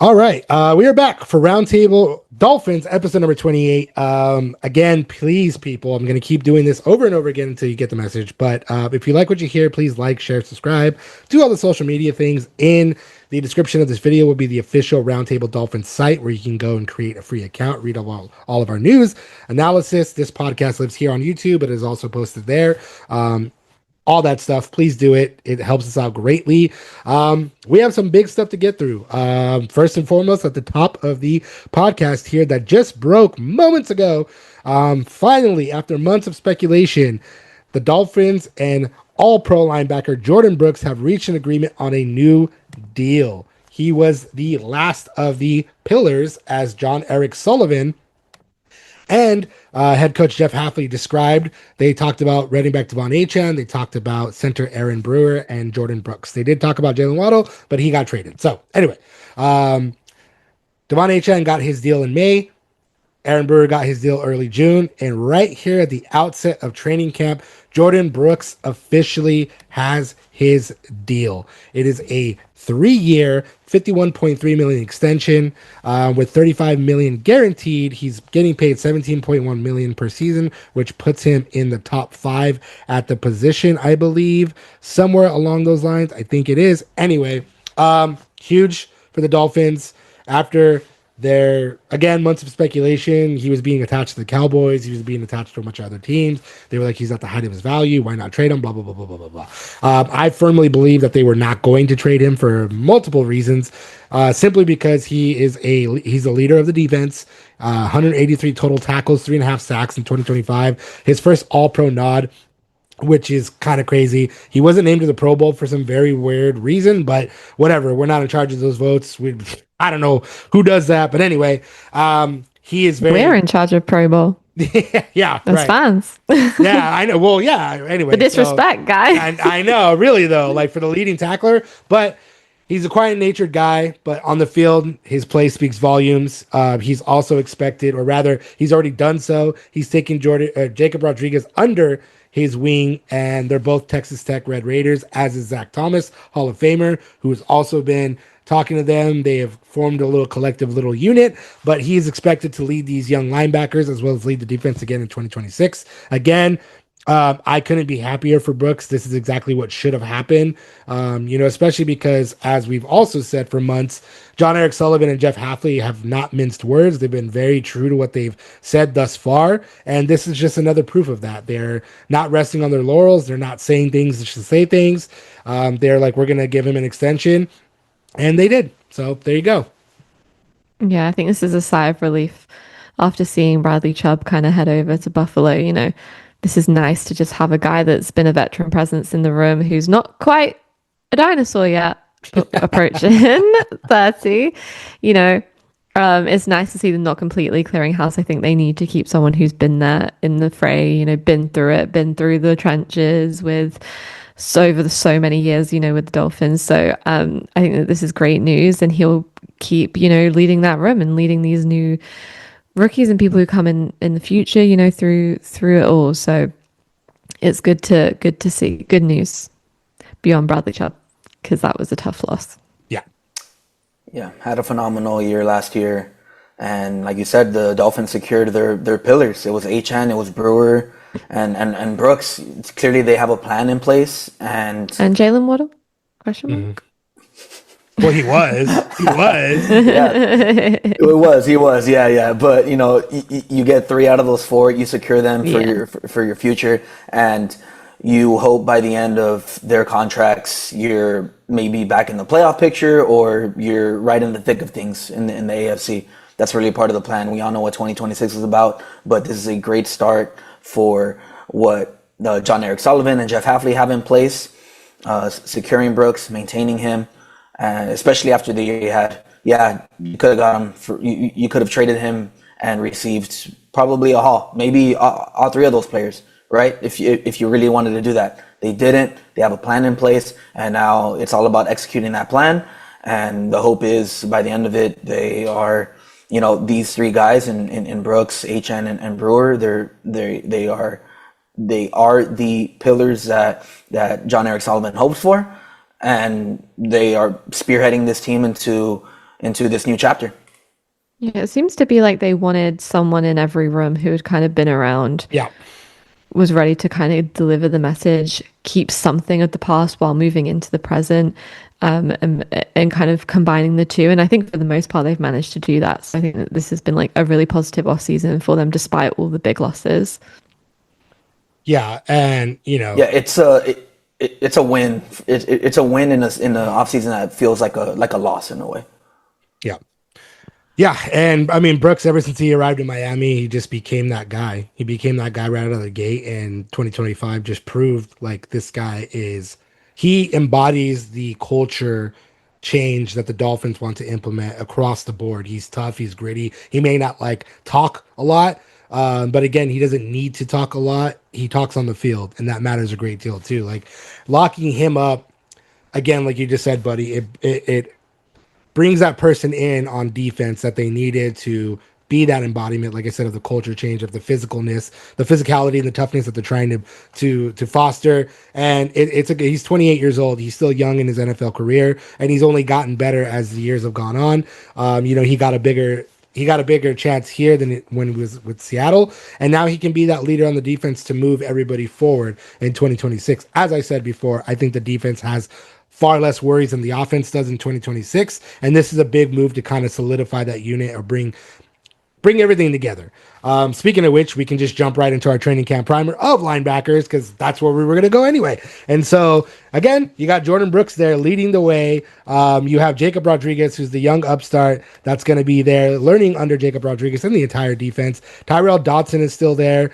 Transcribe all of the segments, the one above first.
All right. We are back for Roundtable Dolphins, episode number 28. Again, please, people, I'm going to keep doing this over and over again until you get the message. But if you like what you hear, please like, share, subscribe. Do all the social media things. In the description of this video will be the official Roundtable Dolphins site where you can go and create a free account, read all of our news, analysis. This podcast lives here on YouTube, but is also posted there. All that stuff, please do it. It helps us out greatly. We have some big stuff to get through. First and foremost, at the top of the podcast here that just broke moments ago, finally, after months of speculation, the Dolphins and all-pro linebacker Jordyn Brooks have reached an agreement on a new deal. He was the last of the pillars, as John Eric Sullivan and head coach Jeff Hafley described. They talked about running back Devon Achane. They talked about center Aaron Brewer and Jordyn Brooks. They did talk about Jalen Waddle, but he got traded. So anyway, Devon Achane got his deal in May. Aaron Brewer got his deal early June. And right here at the outset of training camp, Jordyn Brooks officially has his deal. It is a 3-year, $51.3 million extension with $35 million guaranteed. He's getting paid $17.1 million per season, which puts him in the top 5 at the position, I believe, somewhere along those lines. I think it is. Anyway, huge for the Dolphins. After there, again, months of speculation, he was being attached to the Cowboys. He was being attached to a bunch of other teams. They were like, he's at the height of his value. Why not trade him? Blah, blah, blah, blah, blah, blah, blah. I firmly believe that they were not going to trade him for multiple reasons. Simply because he's a leader of the defense. 183 total tackles, 3.5 sacks in 2025. His first all-pro nod, which is kind of crazy. He wasn't named to the Pro Bowl for some very weird reason, but whatever. We're not in charge of those votes. I don't know who does that, but anyway, he is very. We're in charge of Pro Bowl. Yeah, as right. fans. Yeah, I know. Well, yeah. Anyway, the disrespect, guy. I know, really though. Like for the leading tackler, but he's a quiet-natured guy. But on the field, his play speaks volumes. He's also expected, or rather, he's already done so. He's taken Jacob Rodriguez under his wing, and they're both Texas Tech Red Raiders, as is Zach Thomas, Hall of Famer, who has also been talking to them. They have formed a little collective little unit, but he is expected to lead these young linebackers as well as lead the defense again in 2026. Again, I couldn't be happier for Brooks. This is exactly what should have happened, especially because, as we've also said for months, John Eric Sullivan and Jeff Hafley have not minced words. They've been very true to what they've said thus far, and this is just another proof of that. They're not resting on their laurels. They're not saying things just to say things. They're like, we're going to give him an extension, and they did. So there you go. Yeah, I think this is a sigh of relief after seeing Bradley Chubb kind of head over to Buffalo. This is nice to just have a guy that's been a veteran presence in the room who's not quite a dinosaur yet, approaching 30. It's nice to see them not completely clearing house. I think they need to keep someone who's been there in the fray, been through it, been through the trenches over so many years, with the Dolphins. So I think that this is great news, and he'll keep, leading that room and leading these new rookies and people who come in the future, through it all. So it's good to see good news beyond Bradley Chubb, because that was a tough loss. Yeah, had a phenomenal year last year, and like you said, the Dolphins secured their pillars. It was Achane, it was Brewer, and Brooks. Clearly, they have a plan in place, and Jalen Waddle? Question mark. Well, he was. Yeah, he was. Yeah. But you get 3 out of those 4. You secure them for your future, and you hope by the end of their contracts, you're maybe back in the playoff picture, or you're right in the thick of things in the AFC. That's really part of the plan. We all know what 2026 is about, but this is a great start for what John Eric Sullivan and Jeff Hafley have in place, securing Brooks, maintaining him, especially after the year he had. Yeah, you could have got him you could have traded him and received probably a haul, maybe all 3 of those players, right? If you really wanted to do that. They didn't. They have a plan in place, and now it's all about executing that plan. And the hope is by the end of it, they are, these 3 guys in Brooks, Achane, and Brewer. They are the pillars that John Eric Sullivan hopes for, and they are spearheading this team into into this new chapter. Yeah, it seems to be like they wanted someone in every room who had kind of been around, Yeah. was ready to kind of deliver the message, keep something of the past while moving into the present, and kind of combining the two. And I think for the most part, they've managed to do that. So I think that this has been like a really positive off season for them, despite all the big losses. Yeah, and Yeah, it's a win. It's a win in the offseason that feels like a loss in a way. yeah. Yeah, and I mean Brooks, ever since he arrived in Miami, he just became that guy. He became that guy right out of the gate, and 2025 just proved like this guy he embodies the culture change that the Dolphins want to implement across the board. He's tough, he's gritty. He may not like talk a lot, but again, he doesn't need to talk a lot. He talks on the field, and that matters a great deal too. Like locking him up again, like you just said, buddy, it brings that person in on defense that they needed to be that embodiment, like I said, of the culture change, of the physicalness, the physicality, and the toughness that they're trying to foster. And he's 28 years old. He's still young in his NFL career, and he's only gotten better as the years have gone on. He got a bigger chance here than when he was with Seattle, and now he can be that leader on the defense to move everybody forward in 2026. As I said before, I think the defense has far less worries than the offense does in 2026, and this is a big move to kind of solidify that unit or bring everything together. Speaking of which, we can just jump right into our training camp primer of linebackers because that's where we were going to go anyway. And so, again, you got Jordyn Brooks there leading the way. You have Jacob Rodriguez, who's the young upstart that's going to be there learning under Jacob Rodriguez and the entire defense. Tyrell Dodson is still there.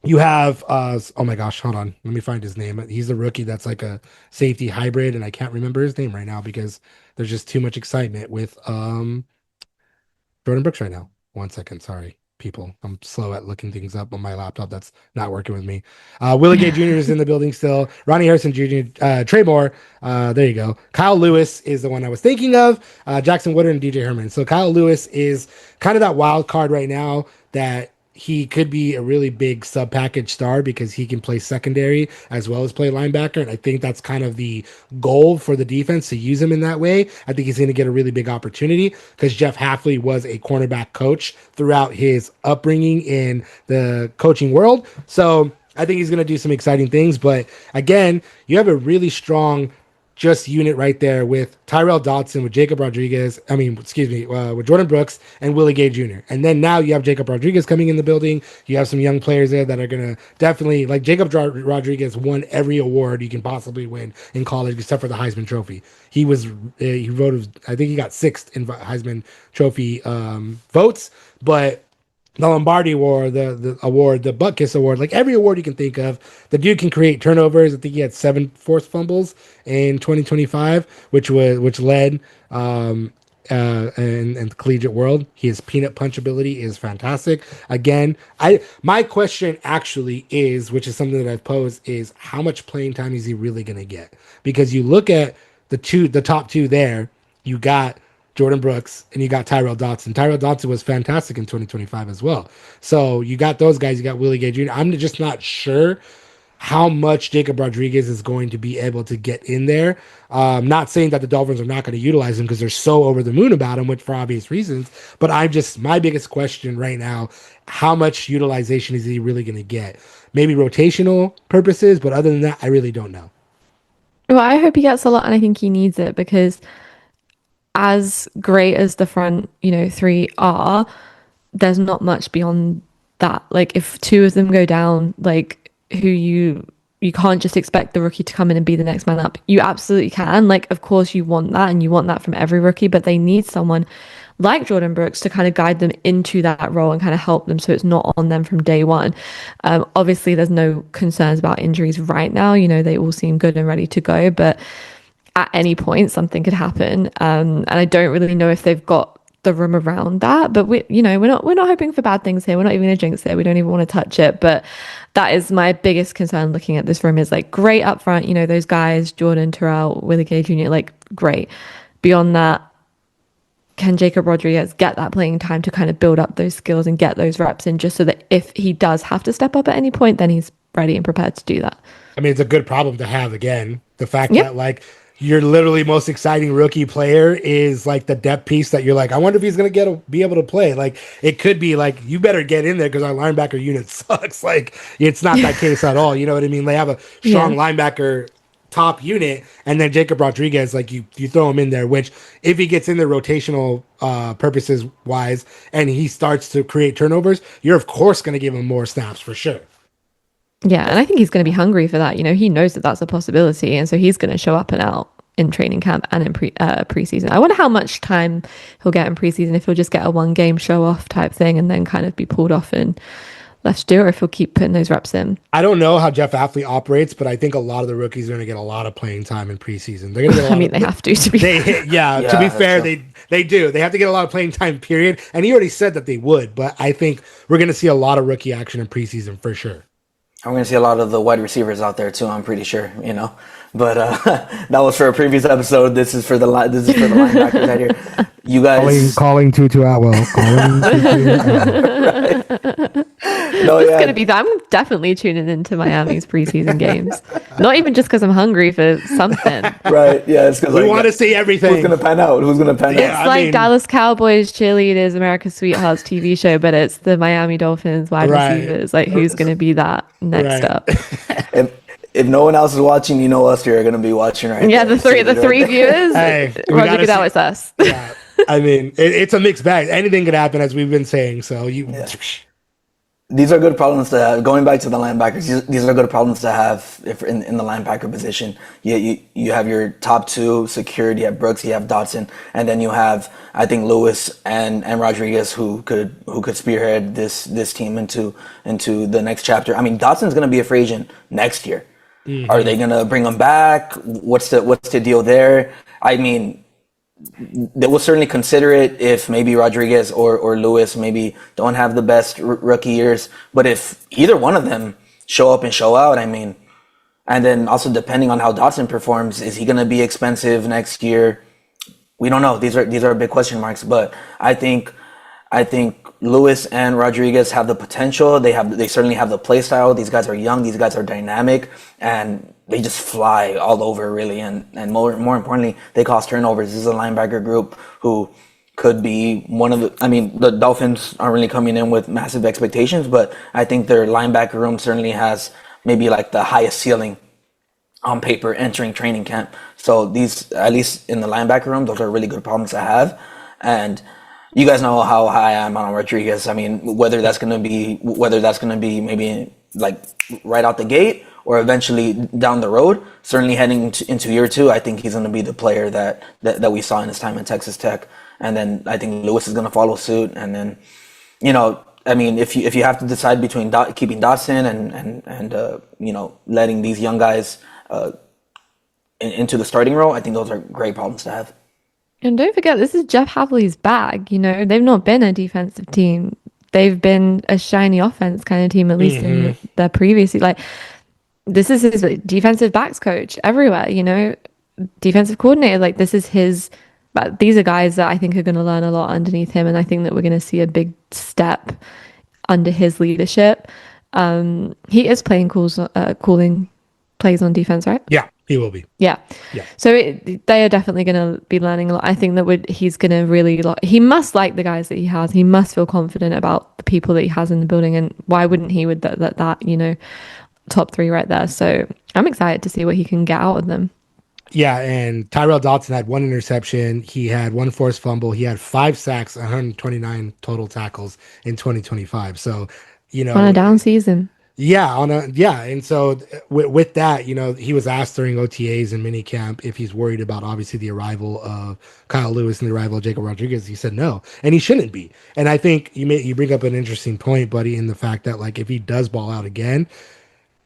You have, oh my gosh, hold on. Let me find his name. He's a rookie that's like a safety hybrid, and I can't remember his name right now because there's just too much excitement with Jordyn Brooks right now. 1 second, sorry, people. I'm slow at looking things up on my laptop. That's not working with me. Willie Gay Jr. is in the building still. Ronnie Harrison Jr., Trey Moore. There you go. Kyle Lewis is the one I was thinking of. Jackson Woodard and DJ Herman. So Kyle Lewis is kind of that wild card right now that he could be a really big sub package star because he can play secondary as well as play linebacker. And I think that's kind of the goal for the defense to use him in that way. I think he's going to get a really big opportunity because Jeff Hafley was a cornerback coach throughout his upbringing in the coaching world. So I think he's going to do some exciting things. But again, you have a really strong unit right there with Tyrell Dodson, with Jacob Rodriguez, with Jordyn Brooks and Willie Gay Jr. And then now you have Jacob Rodriguez coming in the building. You have some young players there that are going to definitely, like Jacob Rodriguez won every award you can possibly win in college except for the Heisman Trophy. He voted, I think he got sixth in Heisman Trophy votes, but the Lombardi Award, the award, the Butt Kiss Award, like every award you can think of. The dude can create turnovers. I think he had 7 forced fumbles in 2025, which led in the collegiate world. His peanut punch ability is fantastic. Again, my question actually is, which is something that I've posed, is how much playing time is he really going to get? Because you look at the top two there, you got Jordyn Brooks, and you got Tyrell Dodson. Tyrell Dodson was fantastic in 2025 as well. So you got those guys. You got Willie Gay Jr. I'm just not sure how much Jacob Rodriguez is going to be able to get in there. Not saying that the Dolphins are not going to utilize him because they're so over the moon about him, which for obvious reasons. But my biggest question right now, how much utilization is he really going to get? Maybe rotational purposes, but other than that, I really don't know. Well, I hope he gets a lot, and I think he needs it because as great as the front, three are, there's not much beyond that. Like if 2 of them go down, like you can't just expect the rookie to come in and be the next man up. You absolutely can. Like, of course you want that, and you want that from every rookie, but they need someone like Jordyn Brooks to kind of guide them into that role and kind of help them so it's not on them from day one. Obviously there's no concerns about injuries right now. They all seem good and ready to go, but at any point something could happen, and I don't really know if they've got the room around that. But we're not hoping for bad things here. We're not even gonna jinx it. We don't even want to touch it. But that is my biggest concern looking at this room, is like great up front, those guys, Jordan, Terrell, Willie Gay Jr., like great. Beyond that, can Jacob Rodriguez get that playing time to kind of build up those skills and get those reps in, just so that if he does have to step up at any point, then he's ready and prepared to do that. I mean, it's a good problem to have. Again, the fact that like your literally most exciting rookie player is like the depth piece that you're like, I wonder if he's going to be able to play. Like, it could be like, you better get in there because our linebacker unit sucks. Like, it's not that case at all. You know what I mean? They have a strong linebacker top unit, and then Jacob Rodriguez, like you throw him in there, which if he gets in there rotational purposes wise and he starts to create turnovers, you're of course going to give him more snaps for sure. Yeah, and I think he's going to be hungry for that. You know, he knows that that's a possibility, and so he's going to show up and out in training camp and in preseason. I wonder how much time he'll get in preseason, if he'll just get a one game show off type thing and then kind of be pulled off and left to do, or if he'll keep putting those reps in. I don't know how Jeff Affley operates, but I think a lot of the rookies are going to get a lot of playing time in preseason. They're going to get a lot they have to be fair. To be fair, they do. They have to get a lot of playing time, period. And he already said that they would, but I think we're going to see a lot of rookie action in preseason for sure. I'm going to see a lot of the wide receivers out there too, I'm pretty sure, you know. But that was for a previous episode. This is for the linebackers out here. You guys calling Tutu Atwell. No, it's gonna be that. I'm definitely tuning into Miami's preseason games. Not even just because I'm hungry for something. Right? Yeah, it's because we want to see everything. Who's gonna pan out? It's like Dallas Cowboys cheerleaders, America's Sweethearts TV show, but it's the Miami Dolphins wide receivers. Like, who's gonna be that next up? If no one else is watching, you know us here are going to be watching right Yeah, the three viewers. Hey, Roger Goodell, it's us. Yeah, I mean, it's a mixed bag. Anything could happen, as we've been saying. So these are good problems to have. Going back to the linebackers, these are good problems to have if in the linebacker position. You have your top two secured. You have Brooks, you have Dotson, and then you have, I think, Lewis and Rodriguez who could spearhead this team into the next chapter. I mean, Dotson's going to be a free agent next year. Mm-hmm. Are they going to bring him back? What's the deal there? I mean, they will certainly consider it if maybe Rodriguez or Lewis maybe don't have the best rookie years. But if either one of them show up and show out, I mean, and then also depending on how Dotson performs, is he going to be expensive next year? We don't know. These are big question marks. But I think Lewis and Rodriguez have the potential. They certainly have the play style. These guys are young. These guys are dynamic, and they just fly all over, really. And more importantly, they cause turnovers. This is a linebacker group who could be one of the. I mean, the Dolphins aren't really coming in with massive expectations, but I think their linebacker room certainly has maybe like the highest ceiling on paper entering training camp. So these, at least in the linebacker room, those are really good problems to have. And you guys know how high I am on Rodriguez. I mean, whether that's gonna be maybe like right out the gate or eventually down the road, certainly heading into year two, I think he's gonna be the player that we saw in his time at Texas Tech. And then I think Lewis is gonna follow suit. And then, you know, I mean, if you have to decide between keeping Dotson and you know, letting these young guys into the starting role, I think those are great problems to have. And don't forget, this is Jeff Havley's bag. You know, they've not been a defensive team. They've been a shiny offense kind of team, at least in their previously. Like, this is his defensive backs coach everywhere, you know, defensive coordinator. Like, this is his. But these are guys that I think are going to learn a lot underneath him. And I think that we're going to see a big step under his leadership. He is calling plays on defense, right? Yeah. He will be. Yeah. So they are definitely going to be learning a lot. I think that he's going to really, he must like the guys that he has. He must feel confident about the people that he has in the building. And why wouldn't he with that, you know, top three right there? So I'm excited to see what he can get out of them. Yeah. And Tyrell Dotson had one interception. He had one forced fumble. He had 5 sacks, 129 total tackles in 2025. So, you know, on a down season. And so with that, you know, he was asked during OTAs and minicamp if he's worried about obviously the arrival of Kyle Lewis and the arrival of Jacob Rodriguez. He said no, and he shouldn't be. And I think you bring up an interesting point, buddy, in the fact that like if he does ball out again,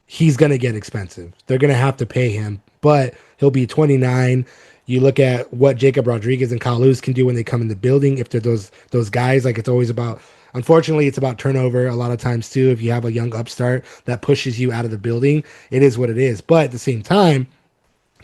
he's gonna get expensive. They're gonna have to pay him, but he'll be 29. You look at what Jacob Rodriguez and Kyle Lewis can do when they come in the building. If they're those guys, like it's always about. Unfortunately, it's about turnover a lot of times too. If you have a young upstart that pushes you out of the building, it is what it is. But at the same time,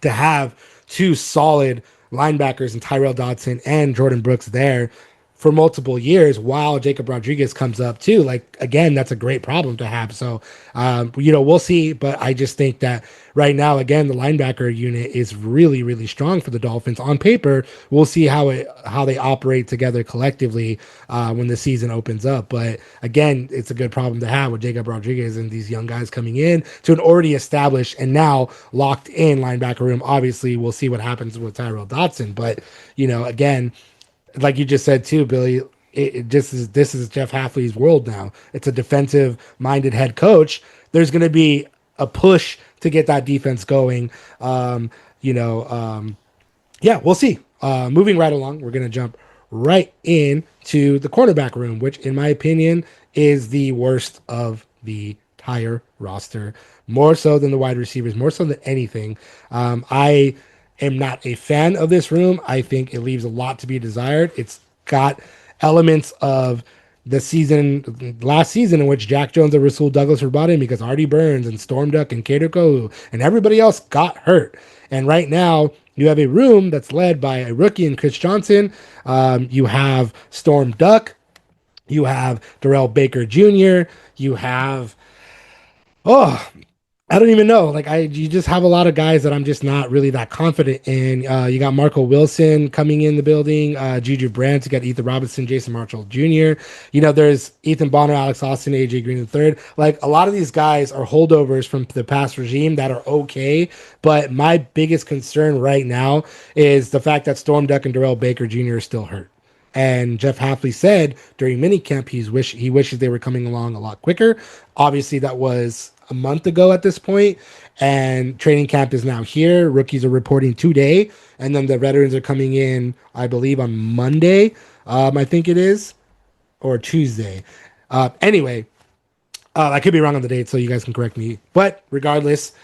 to have 2 solid linebackers in Tyrell Dotson and Jordyn Brooks there for multiple years while Jacob Rodriguez comes up too. Like, again, that's a great problem to have. So, we'll see. But I just think that right now, again, the linebacker unit is really, really strong for the Dolphins on paper. We'll see how they operate together collectively when the season opens up. But again, it's a good problem to have with Jacob Rodriguez and these young guys coming in to an already established and now locked in linebacker room. Obviously, we'll see what happens with Tyrell Dotson. But, again, like you just said too, Billy, this is Jeff Hafley's world now. It's a defensive-minded head coach. There's going to be a push to get that defense going. Yeah, we'll see. Moving right along, we're going to jump right into the cornerback room, which, in my opinion, is the worst of the entire roster. More so than the wide receivers, more so than anything. I am not a fan of this room. I think it leaves a lot to be desired. It's got elements of the last season in which Jack Jones and Rasul Douglas were brought in because Artie Burns and Storm Duck and Kader Kohu and everybody else got hurt. And right now you have a room that's led by a rookie in Chris Johnson. You have Storm Duck. You have Darrell Baker Jr. You have, I don't even know. You just have a lot of guys that I'm just not really that confident in. You got Marco Wilson coming in the building, Juju Brandt. You got Ethan Robinson, Jason Marshall Jr. There's Ethan Bonner, Alex Austin, AJ Green III. A lot of these guys are holdovers from the past regime that are okay. But my biggest concern right now is the fact that Storm Duck and Darrell Baker Jr. are still hurt. And Jeff Hafley said during minicamp he wishes they were coming along a lot quicker. Obviously, that was a month ago at this point, and training camp is now here. Rookies are reporting today, and then the veterans are coming in, I believe, on Monday. I think it is, or Tuesday. Anyway, I could be wrong on the date, so you guys can correct me. But regardless,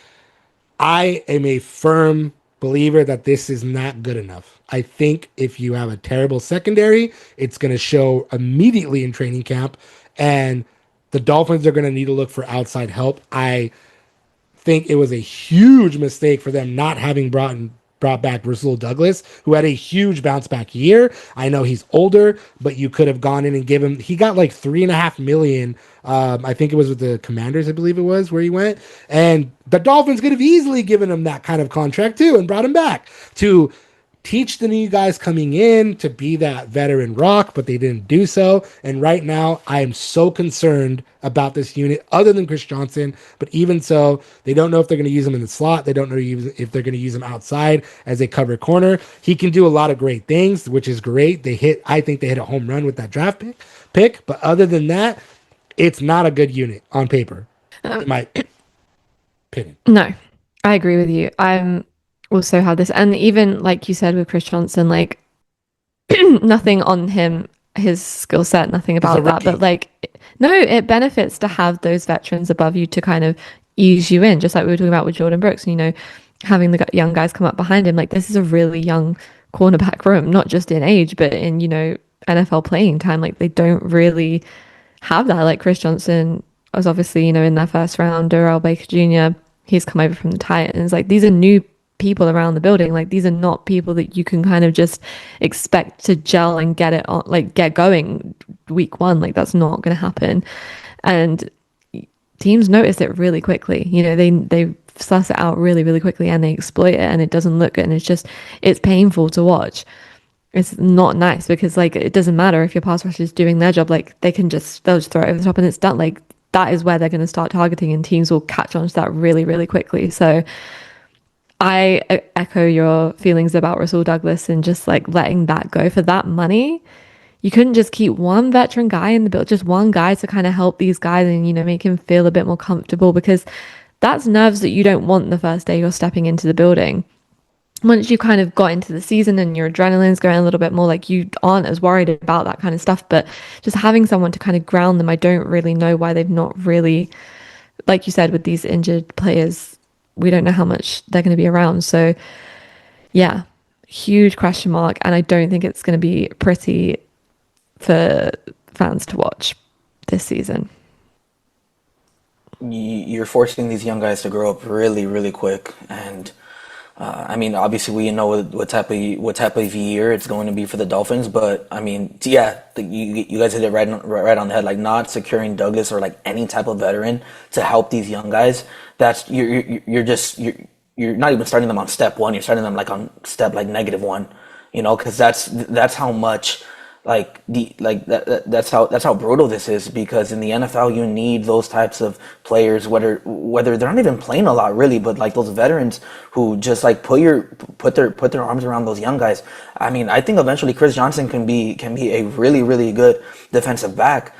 I am a firm believer that this is not good enough. I think if you have a terrible secondary, it's going to show immediately in training camp, and the Dolphins are going to need to look for outside help. I think it was a huge mistake for them not having brought back Rasul Douglas, who had a huge bounce back year. I know he's older, but you could have gone in and he got like $3.5 million. I think it was with the Commanders, I believe it was where he went. And the Dolphins could have easily given him that kind of contract too and brought him back to teach the new guys coming in to be that veteran rock, but they didn't do so. And right now, I am so concerned about this unit, other than Chris Johnson. But even so, they don't know if they're going to use him in the slot. They don't know if they're going to use him outside as a cover corner. He can do a lot of great things, which is great. I think they hit a home run with that draft pick. But other than that, it's not a good unit on paper, in my opinion. No, I agree with you. I'm also have this, and even like you said with Chris Johnson, nothing on him, his skill set, nothing about that, but no, it benefits to have those veterans above you to kind of ease you in, just like we were talking about with Jordyn Brooks, having the young guys come up behind him. This is a really young cornerback room, not just in age, but in NFL playing time. They don't really have that. Chris Johnson was obviously in their first round. Darrell Baker Jr., he's come over from the Titans. These are new people around the building. These are not people that you can kind of just expect to gel and get it on, get going week one. That's not going to happen. And teams notice it really quickly. They suss it out really, really quickly, and they exploit it, and it doesn't look good. And it's painful to watch. It's not nice because it doesn't matter if your pass rush is doing their job. they'll just throw it over the top and it's done. That is where they're going to start targeting, and teams will catch on to that really, really quickly. So I echo your feelings about Rasul Douglas and just letting that go for that money. You couldn't just keep one veteran guy in the build, just one guy to kind of help these guys and, make him feel a bit more comfortable, because that's nerves that you don't want the first day you're stepping into the building. Once you kind of got into the season and your adrenaline's going a little bit more, you aren't as worried about that kind of stuff. But just having someone to kind of ground them, I don't really know why they've not really, like you said, with these injured players, we don't know how much they're going to be around. So yeah, huge question mark. And I don't think it's going to be pretty for fans to watch this season. You're forcing these young guys to grow up really, really quick. And I mean, obviously we know what type of year it's going to be for the Dolphins, but I mean, yeah, you guys hit it right on the head. Like not securing Douglas or like any type of veteran to help these young guys. That's you're not even starting them on step one. You're starting them like on step like -1. You know, because that's how much like that's how brutal this is, because in the NFL you need those types of players, whether they're not even playing a lot really, but like those veterans who just like put their arms around those young guys. I mean, I think eventually Chris Johnson can be a really good defensive back.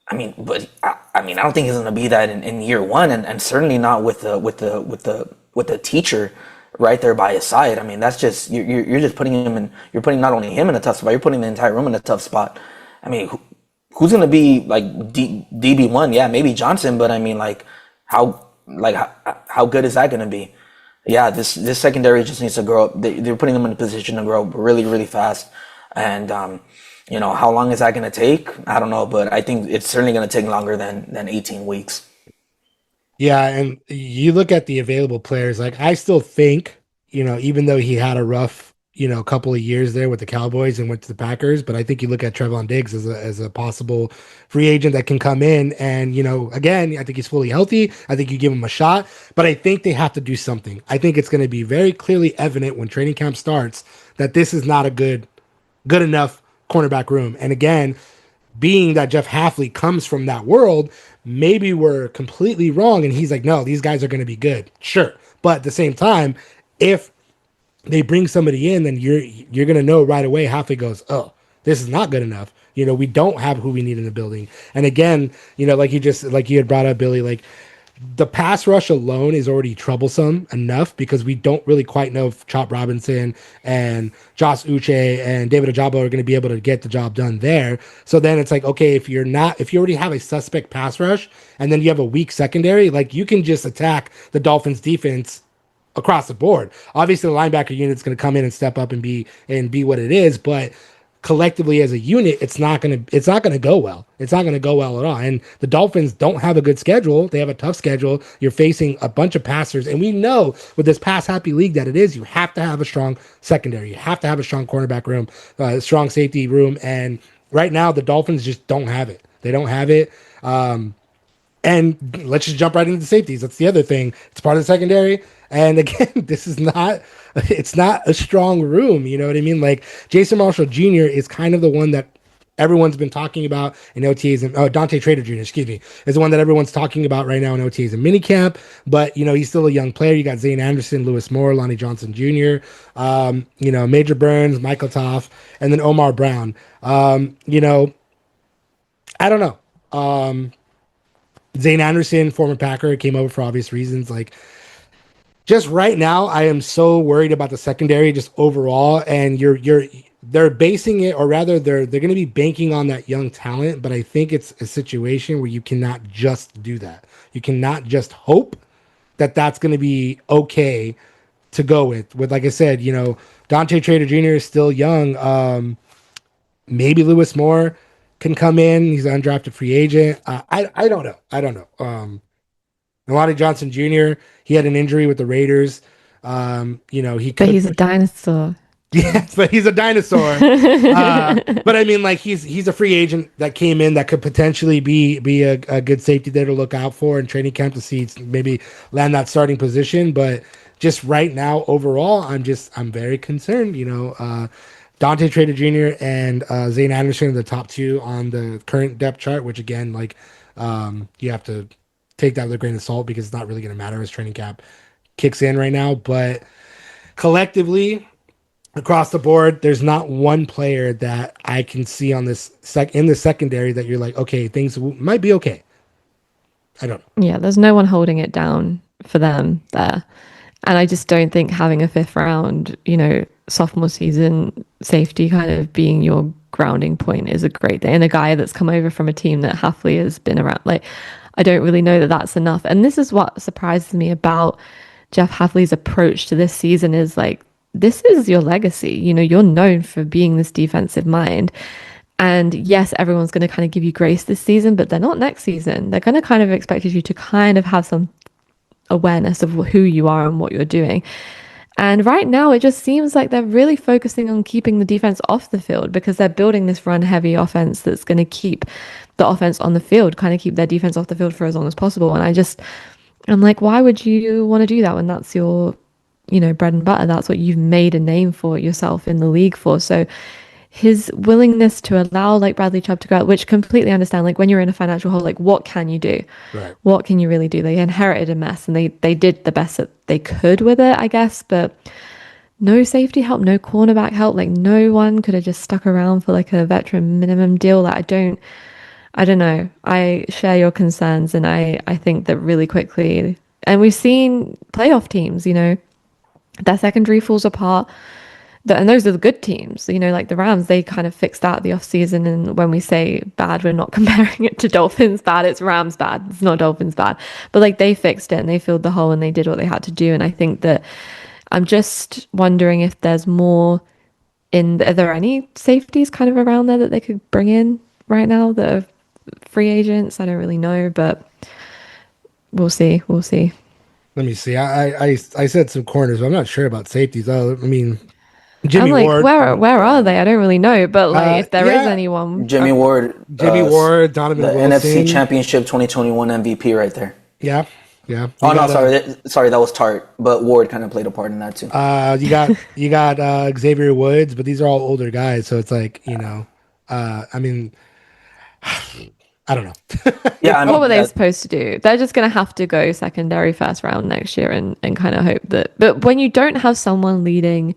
I mean, but I mean, I don't think he's going to be that in year one, and certainly not with the teacher right there by his side. I mean, that's just you're just putting him in. You're putting not only him in a tough spot, you're putting the entire room in a tough spot. I mean, who's going to be like DB1? Yeah, maybe Johnson, but I mean, how good is that going to be? Yeah, this secondary just needs to grow up. They're putting them in a position to grow really fast, and you know, how long is that going to take? I don't know, but I think it's certainly going to take longer than 18 weeks. Yeah, and you look at the available players, like I still think, you know, even though he had a rough, you know, couple of years there with the Cowboys and went to the Packers, but I think you look at Trevon Diggs as a possible free agent that can come in and, you know, again, I think he's fully healthy. I think you give him a shot, but I think they have to do something. I think it's going to be very clearly evident when training camp starts that this is not a good enough cornerback room. And again, being that Jeff Hafley comes from that world, maybe we're completely wrong. And he's like, no, these guys are going to be good. Sure. But at the same time, if they bring somebody in, then you're going to know right away. Hafley goes, oh, this is not good enough. You know, we don't have who we need in the building. And again, you know, like you had brought up, Billy, like the pass rush alone is already troublesome enough because we don't really quite know if Chop Robinson and Josh Uche and David Ojabo are going to be able to get the job done there. So then it's like, okay, if you already have a suspect pass rush and then you have a weak secondary, like you can just attack the Dolphins defense across the board. Obviously the linebacker unit's going to come in and step up and be what it is, but collectively as a unit, it's not gonna go well. It's not gonna go well at all. And the Dolphins don't have a good schedule. They have a tough schedule. You're facing a bunch of passers, and we know with this pass happy league that it is. You have to have a strong secondary. You have to have a strong cornerback room, strong safety room. And right now, the Dolphins just don't have it. They don't have it. And let's just jump right into the safeties. That's the other thing. It's part of the secondary. And again, it's not a strong room. You know what I mean? Like Jason Marshall Jr. is kind of the one that everyone's been talking about in OTAs and Dante Trader Jr., excuse me, is the one that everyone's talking about right now in OTAs and minicamp. But, you know, he's still a young player. You got Zane Anderson, Lewis Moore, Lonnie Johnson Jr., you know, Major Burns, Michael Toff, and then Omar Brown. You know, I don't know. Zane Anderson, former Packer, came over for obvious reasons. Like, just right now, I am so worried about the secondary just overall. And they're basing it, or rather, they're going to be banking on that young talent. But I think it's a situation where you cannot just do that. You cannot just hope that that's going to be okay to go with. With, like I said, you know, Dante Trader Jr. is still young. Maybe Lewis Moore can come in. He's an undrafted free agent. I don't know. Lonnie Johnson Jr., he had an injury with the Raiders. You know, but he's a dinosaur. Yes, but he's a dinosaur. But I mean, like he's a free agent that came in that could potentially be a good safety there to look out for in training camp to see maybe land that starting position. But just right now, overall, I'm very concerned. You know, Dante Trader Jr. and Zane Anderson are the top two on the current depth chart, which again, like you have to take that with a grain of salt because it's not really going to matter as training camp kicks in right now. But collectively, across the board, there's not one player that I can see on this in the secondary that you're like, okay, things might be okay. I don't know. Yeah, there's no one holding it down for them there. And I just don't think having a fifth round, you know, sophomore season safety kind of being your grounding point is a great thing. And a guy that's come over from a team that Hafley has been around, like, I don't really know that that's enough. And this is what surprises me about Jeff Hafley's approach to this season is like, this is your legacy. You know, you're known for being this defensive mind. And yes, everyone's going to kind of give you grace this season, but they're not next season. They're going to kind of expect you to kind of have some awareness of who you are and what you're doing. And right now, it just seems like they're really focusing on keeping the defense off the field because they're building this run heavy offense that's going to keep the offense on the field, kind of keep their defense off the field for as long as possible. And I'm like, why would you want to do that when that's your, bread and butter? That's what you've made a name for yourself in the league for. So his willingness to allow like Bradley Chubb to go out, which completely understand, like when you're in a financial hole, like what can you do? Right. What can you really do? They inherited a mess and they did the best that they could with it, I guess, but no safety help, no cornerback help. Like no one could have just stuck around for like a veteran minimum deal. Like I don't know. I share your concerns and I think that really quickly, and we've seen playoff teams, their secondary falls apart. And those are the good teams, like the Rams, they kind of fixed that the offseason. And when we say bad, we're not comparing it to Dolphins bad. It's Rams bad. It's not Dolphins bad. But like they fixed it and they filled the hole and they did what they had to do. And I think that I'm just wondering if there's more are there any safeties kind of around there that they could bring in right now that are free agents? I don't really know, but we'll see. We'll see. Let me see. I said some corners, but I'm not sure about safeties. I mean, Jimmy Ward. Where are they? I don't really know, but like if there is anyone, Jimmy Ward, Donovan the Wilson, NFC Championship 2021 MVP right there. Yeah. Sorry, that was Tart, but Ward kind of played a part in that too. You got Xavier Woods, but these are all older guys, so it's like I mean, I don't know. Yeah, what were they supposed to do? They're just going to have to go secondary first round next year and kind of hope that. But when you don't have someone leading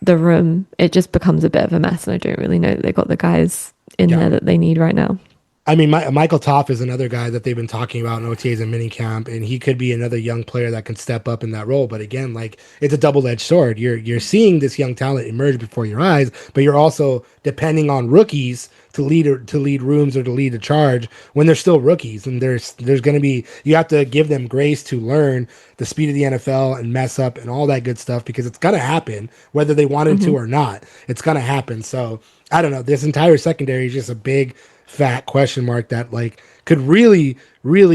the room, it just becomes a bit of a mess, and I don't really know that they got the guys in there that they need right now. I mean, Michael Toff is another guy that they've been talking about in OTAs and minicamp, and he could be another young player that can step up in that role. But again, like it's a double-edged sword. You're seeing this young talent emerge before your eyes, but you're also depending on rookies to lead rooms or to lead a charge when they're still rookies. And there's going to be, you have to give them grace to learn the speed of the NFL and mess up and all that good stuff, because it's going to happen whether they wanted to or not. It's going to happen. So I don't know. This entire secondary is just a big fat question mark that like could really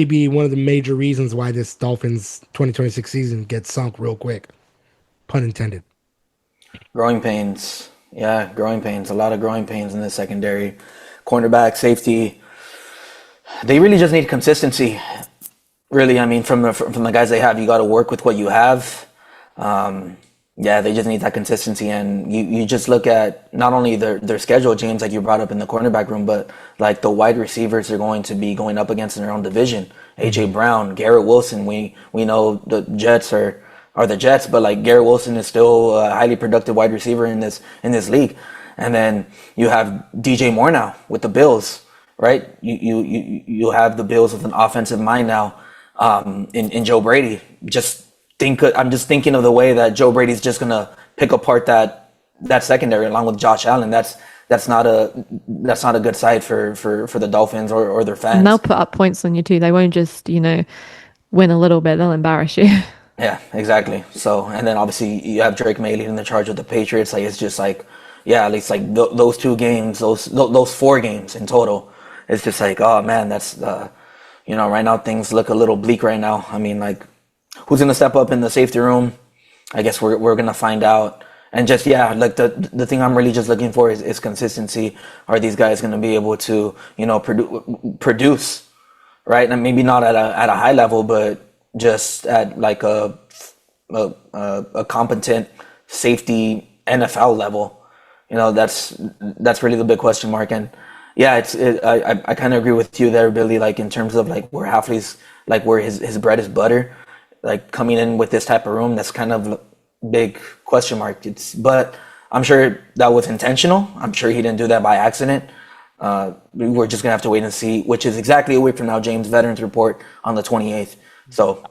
be one of the major reasons why this Dolphins 2026 season gets sunk real quick. Pun intended. Growing pains. Yeah, growing pains. A lot of growing pains in the secondary. Cornerback, safety. They really just need consistency. Really, I mean, from the guys they have, you got to work with what you have. Yeah, they just need that consistency. And you just look at not only their schedule, James, like you brought up in the cornerback room, but like the wide receivers they're going to be going up against in their own division. A.J. Brown, Garrett Wilson. We know the Jets are the Jets, but like Garrett Wilson is still a highly productive wide receiver in this league. And then you have DJ Moore now with the Bills, right? You have the Bills with an offensive mind now in Joe Brady. I'm just thinking of the way that Joe Brady's just gonna pick apart that secondary along with Josh Allen. That's not a good sight for the Dolphins or their fans. And they'll put up points on you too. They won't just win a little bit. They'll embarrass you. Yeah, exactly. So, and then obviously you have Drake May leading the charge with the Patriots. Like it's just like, yeah, at least like those 2 games, those 4 games in total. It's just like, oh man, that's right now things look a little bleak right now. I mean, like, who's gonna step up in the safety room? I guess we're gonna find out. And just like the thing I'm really just looking for is consistency. Are these guys gonna be able to produce, right? And maybe not at a high level, but just at like a competent safety NFL level. That's really the big question mark. And yeah, I kind of agree with you there, Billy. Like in terms of like where Hafley's like where his bread is butter. Like coming in with this type of room, that's kind of big question mark. But I'm sure that was intentional. I'm sure he didn't do that by accident. We're just gonna have to wait and see, which is exactly a week from now. James Veterans Report on the 28th. So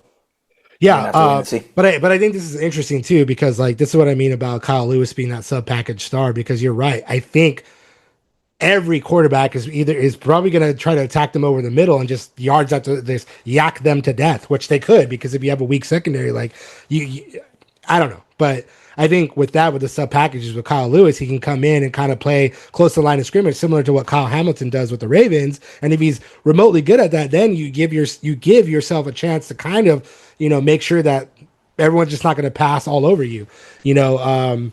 yeah, but I think this is interesting too, because like this is what I mean about Kyle Lewis being that sub-package star, because you're right. I think every quarterback is probably going to try to attack them over the middle and just yards after this yak them to death, which they could, because if you have a weak secondary, like you I don't know, but I think with the sub packages with Kyle Lewis, he can come in and kind of play close to the line of scrimmage, similar to what Kyle Hamilton does with the Ravens. And if he's remotely good at that, then you give yourself a chance to kind of, make sure that everyone's just not going to pass all over you. You know,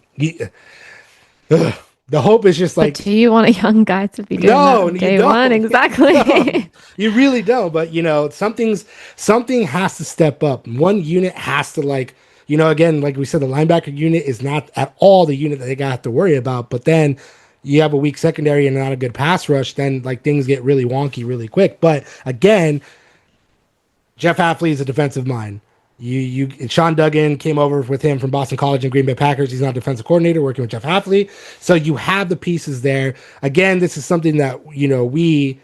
the hope is just like, but do you want a young guy to be doing that on day one? Exactly. No, you really don't. But you know, something has to step up. One unit has to like, you know, again, like we said, the linebacker unit is not at all the unit that they got to worry about. But then you have a weak secondary and not a good pass rush, then like things get really wonky really quick. But again, Jeff Hafley is a defensive mind. Sean Duggan came over with him from Boston College and Green Bay Packers. He's now defensive coordinator working with Jeff Hafley. So you have the pieces there. Again, this is something that, you know, we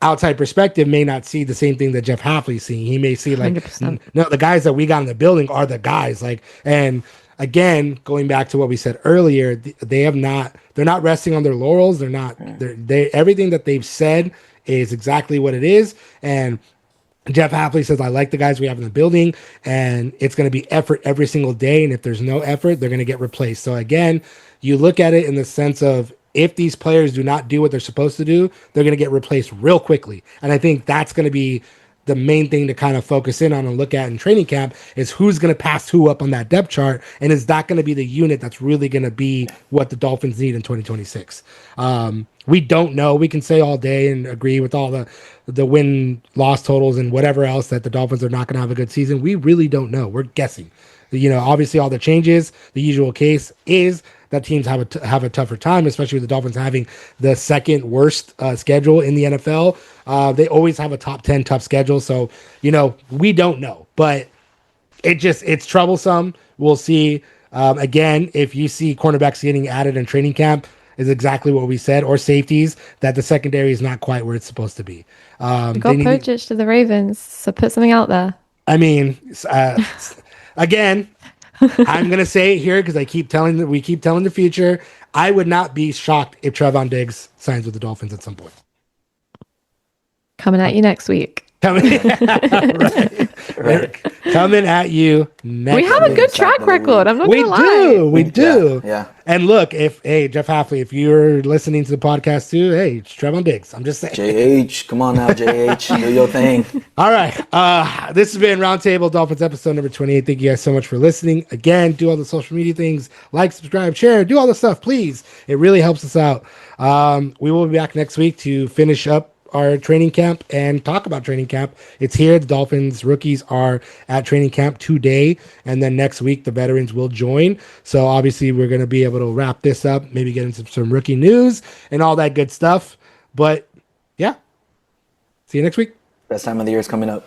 outside perspective may not see the same thing that Jeff Hafley's seeing. He may see like, 100%. no, the guys that we got in the building are the guys. Like, and again, going back to what we said earlier, they're not resting on their laurels. They everything that they've said is exactly what it is. And Jeff Hafley says, I like the guys we have in the building, and it's going to be effort every single day. And if there's no effort, they're going to get replaced. So again, you look at it in the sense of if these players do not do what they're supposed to do, they're going to get replaced real quickly. And I think that's going to be the main thing to kind of focus in on and look at in training camp is who's going to pass who up on that depth chart. And is that going to be the unit that's really going to be what the Dolphins need in 2026? We don't know. We can say all day and agree with all the win-loss totals and whatever else that the Dolphins are not going to have a good season. We really don't know. We're guessing. You know, obviously all the changes, the usual case is that teams have a tougher time, especially with the Dolphins having the second worst schedule in the NFL. They always have a top 10 tough schedule. So, you know, we don't know, but it's troublesome. We'll see. Again, if you see cornerbacks getting added in training camp, is exactly what we said, or safeties, that the secondary is not quite where it's supposed to be. Got Pocic to the Ravens, so put something out there. I mean, again, I'm gonna say it here because we keep telling the future. I would not be shocked if Trevon Diggs signs with the Dolphins at some point. Coming at you next week. Coming at you next We have a good track record. I'm not gonna lie. We do. Yeah. And look, Jeff Hafley, if you're listening to the podcast too, hey, it's Trevon Diggs. I'm just saying. JH, come on now, JH, do your thing. All right. This has been Roundtable Dolphins episode number 28. Thank you guys so much for listening. Again, do all the social media things, like, subscribe, share, do all the stuff, please. It really helps us out. We will be back next week to finish up our training camp and talk about training camp. It's here. The Dolphins rookies are at training camp today, and then next week the veterans will join. So obviously we're going to be able to wrap this up, maybe get into some rookie news and all that good stuff. But yeah, see you next week. Best time of the year is coming up.